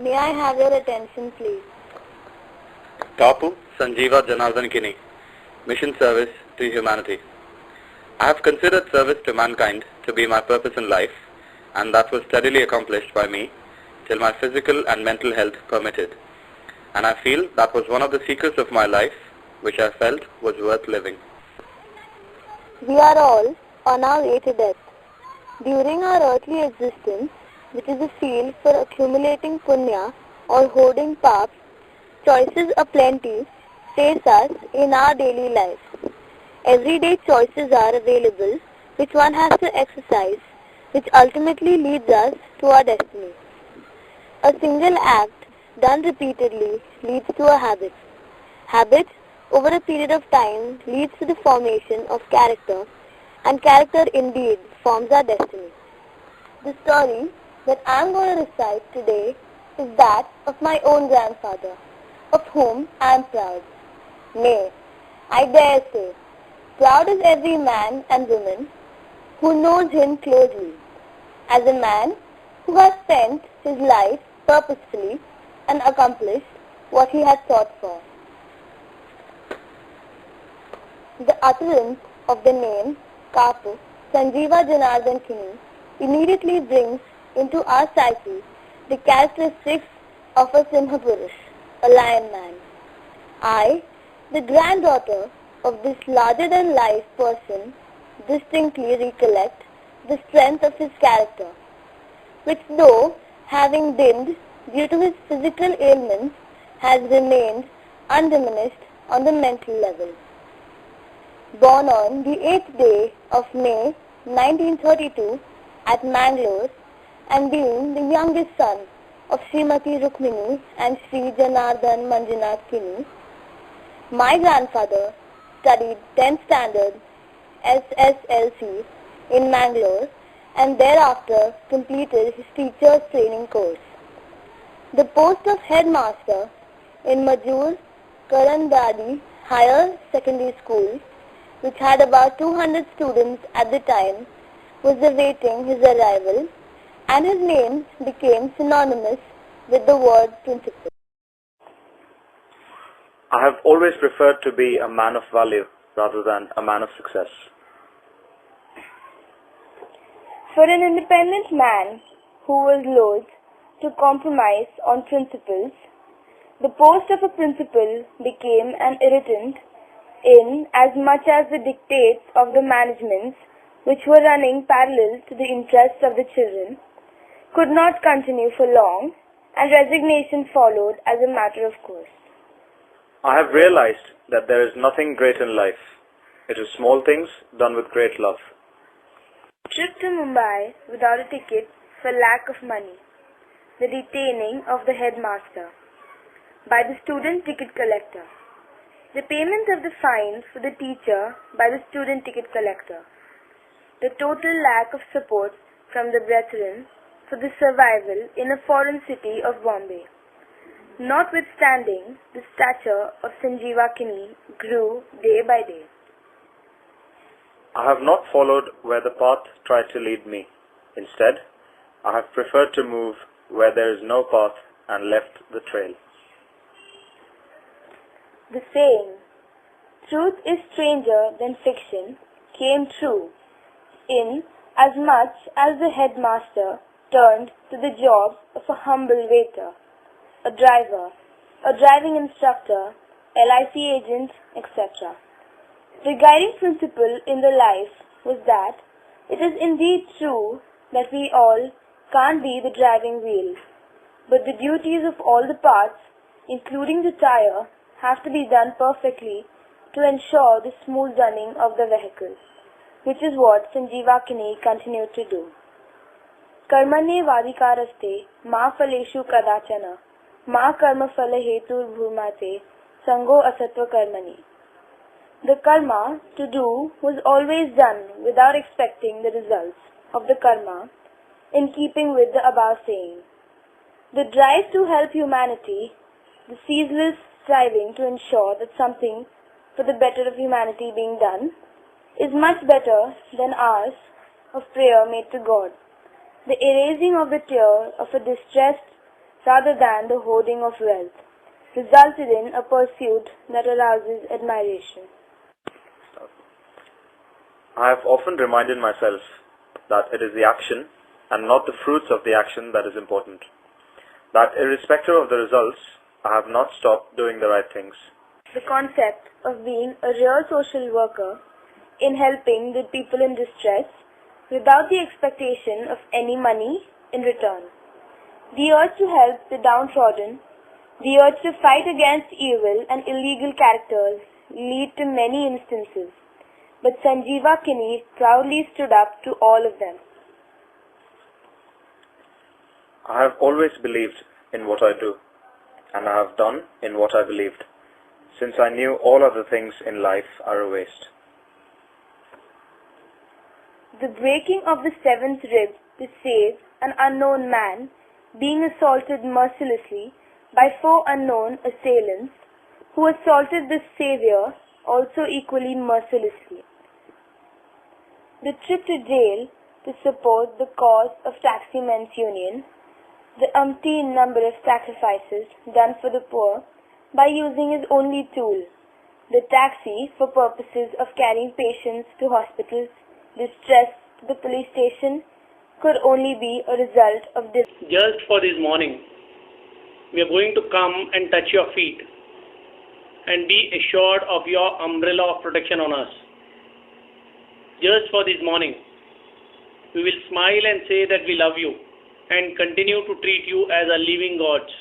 May I have your attention, please? Tapu Sanjeeva Kini, Mission Service to Humanity. I have considered service to mankind to be my purpose in life, and that was steadily accomplished by me till my physical and mental health permitted. And I feel that was one of the secrets of my life, which I felt was worth living. We are all on our way to death. During our earthly existence, which is a field for accumulating punya or hoarding paps, choices aplenty face us in our daily life. Everyday choices are available which one has to exercise, which ultimately leads us to our destiny. A single act done repeatedly leads to a habit. Habit over a period of time leads to the formation of character, and character indeed forms our destiny. The story that I am going to recite today is that of my own grandfather, of whom I am proud. Nay, I dare say, proud is every man and woman who knows him closely, as a man who has spent his life purposefully and accomplished what he has sought for. The utterance of the name Kapu Sanjeeva Kini immediately brings into our psyche the characteristics of a Simha Purush, a lion man. I, the granddaughter of this larger-than-life person, distinctly recollect the strength of his character, which though having dimmed due to his physical ailments, has remained undiminished on the mental level. Born on the 8th day of May 1932 at Mangalore, and being the youngest son of Srimati Rukmini and Sri Janardhan Manjunath Kini, my grandfather studied 10th standard SSLC in Mangalore and thereafter completed his teacher's training course. The post of headmaster in Majur Karandadi Higher Secondary School, which had about 200 students at the time, was awaiting his arrival, and his name became synonymous with the word principal. I have always preferred to be a man of value rather than a man of success. For an independent man who was loath to compromise on principles, the post of a principal became an irritant in as much as the dictates of the managements, which were running parallel to the interests of the children, could not continue for long, and resignation followed as a matter of course. I have realized that there is nothing great in life. It is small things done with great love. Trip to Mumbai without a ticket for lack of money. The detaining of the headmaster by the student ticket collector. The payment of the fine for the teacher by the student ticket collector. The total lack of support from the brethren for the survival in a foreign city of Bombay. Notwithstanding, the stature of Sanjeeva Kini grew day by day. I have not followed where the path tried to lead me. Instead, I have preferred to move where there is no path and left the trail. The saying, "Truth is stranger than fiction," came true, in as much as the headmaster turned to the job of a humble waiter, a driver, a driving instructor, LIC agent, etc. The guiding principle in the life was that it is indeed true that we all can't be the driving wheel, but the duties of all the parts, including the tire, have to be done perfectly to ensure the smooth running of the vehicle, which is what Sanjeeva Kini continued to do. Karmanye vadikaraste ma phaleshu kadachana ma karma phala hetur bhumate sango asatva karmani. The karma to do was always done without expecting the results of the karma, in keeping with the above saying. The drive to help humanity, the ceaseless striving to ensure that something for the better of humanity being done, is much better than hours of prayer made to God. The erasing of the tear of a distressed rather than the hoarding of wealth, resulted in a pursuit that arouses admiration. I have often reminded myself that it is the action and not the fruits of the action that is important. That irrespective of the results, I have not stopped doing the right things. The concept of being a real social worker in helping the people in distress without the expectation of any money in return. The urge to help the downtrodden, the urge to fight against evil and illegal characters lead to many instances, but Sanjeeva Kini proudly stood up to all of them. I have always believed in what I do, and I have done in what I believed, since I knew all other things in life are a waste. The breaking of the seventh rib to save an unknown man being assaulted mercilessly by four unknown assailants who assaulted the Saviour also equally mercilessly. The trip to jail to support the cause of Taximen's Union, the umpteen number of sacrifices done for the poor by using his only tool, the taxi for purposes of carrying patients to hospitals, distress to the police station, could only be a result of this. Just for this morning, we are going to come and touch your feet and be assured of your umbrella of protection on us. Just for this morning, we will smile and say that we love you and continue to treat you as our living gods.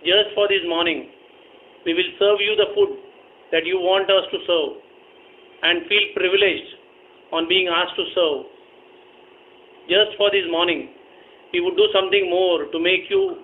Just for this morning, we will serve you the food that you want us to serve and feel privileged on being asked to serve. Just for this morning, we would do something more to make you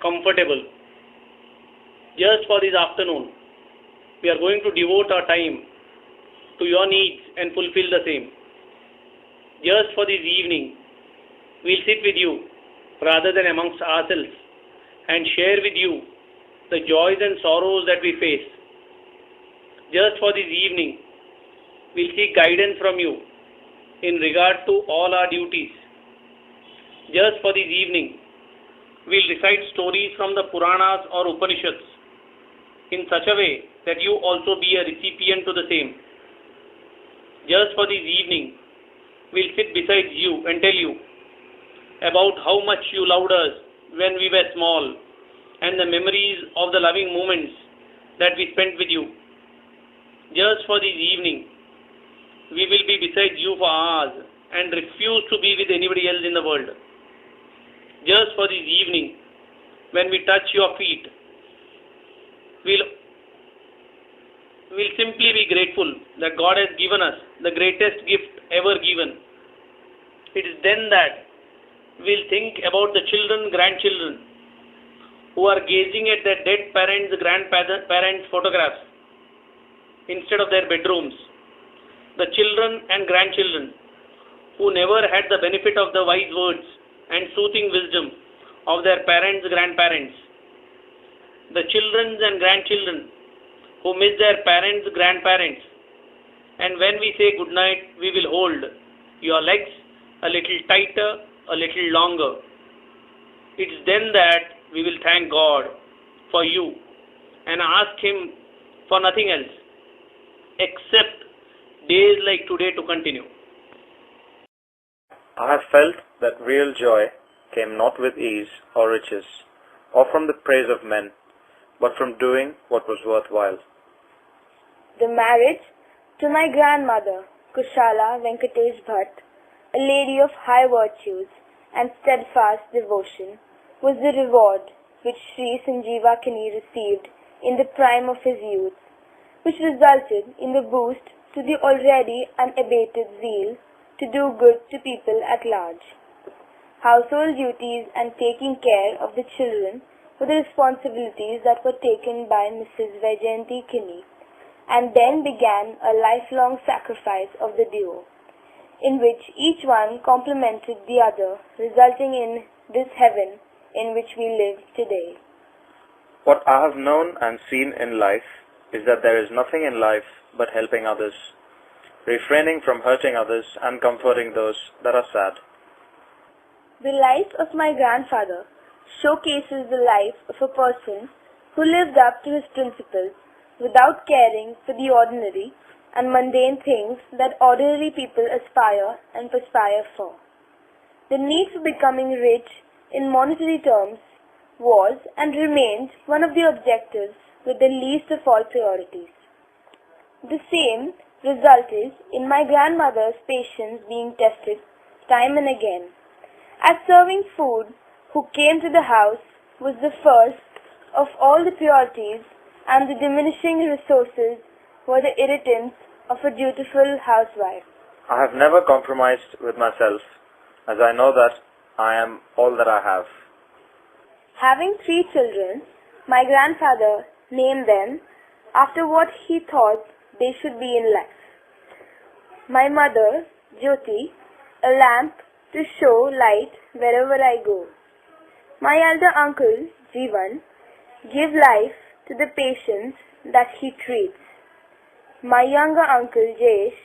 comfortable. Just for this afternoon, we are going to devote our time to your needs and fulfill the same. Just for this evening, we'll sit with you rather than amongst ourselves and share with you the joys and sorrows that we face. Just for this evening, we'll seek guidance from you in regard to all our duties. Just for this evening, we'll recite stories from the Puranas or Upanishads in such a way that you also be a recipient to the same. Just for this evening, we'll sit beside you and tell you about how much you loved us when we were small and the memories of the loving moments that we spent with you. Just for this evening, we will be beside you for hours and refuse to be with anybody else in the world. Just for this evening, when we touch your feet, we'll simply be grateful that God has given us the greatest gift ever given. It is then that we'll think about the children, grandchildren, who are gazing at their dead parents, grandparents' photographs instead of their bedrooms. The children and grandchildren who never had the benefit of the wise words and soothing wisdom of their parents, grandparents. The children and grandchildren who miss their parents, grandparents. And when we say good night, we will hold your legs a little tighter, a little longer. It's then that we will thank God for you and ask Him for nothing else except days like today to continue. I have felt that real joy came not with ease or riches, or from the praise of men, but from doing what was worthwhile. The marriage to my grandmother, Kushala Venkatesh Bhatt, a lady of high virtues and steadfast devotion, was the reward which Sri Sanjeeva Kini received in the prime of his youth, which resulted in the boost to the already unabated zeal to do good to people at large. Household duties and taking care of the children were the responsibilities that were taken by Mrs. Vaijayanti Kini, and then began a lifelong sacrifice of the duo, in which each one complemented the other, resulting in this heaven in which we live today. What I have known and seen in life is that there is nothing in life but helping others, refraining from hurting others and comforting those that are sad. The life of my grandfather showcases the life of a person who lived up to his principles without caring for the ordinary and mundane things that ordinary people aspire and perspire for. The need for becoming rich in monetary terms was and remains one of the objectives with the least of all priorities. The same resulted in my grandmother's patience being tested time and again, as serving food who came to the house was the first of all the priorities, and the diminishing resources were the irritants of a dutiful housewife. I have never compromised with myself, as I know that I am all that I have. Having 3 children, my grandfather named them after what he thought they should be in life. My mother, Jyoti, a lamp to show light wherever I go. My elder uncle, Jeevan, give life to the patients that he treats. My younger uncle, Jayesh,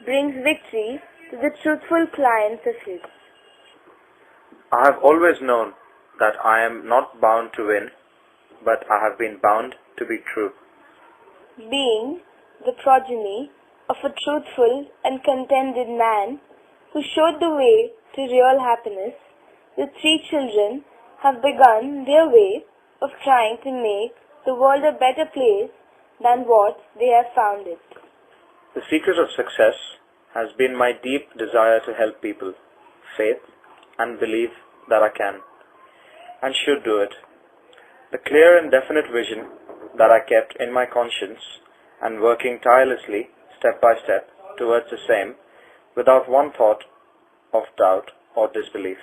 brings victory to the truthful clients of his. I have always known that I am not bound to win, but I have been bound to be true. Being the progeny of a truthful and contented man who showed the way to real happiness, the 3 children have begun their way of trying to make the world a better place than what they have found it. The secret of success has been my deep desire to help people, faith, and belief that I can and should do it. The clear and definite vision that I kept in my conscience and working tirelessly step by step towards the same without one thought of doubt or disbelief.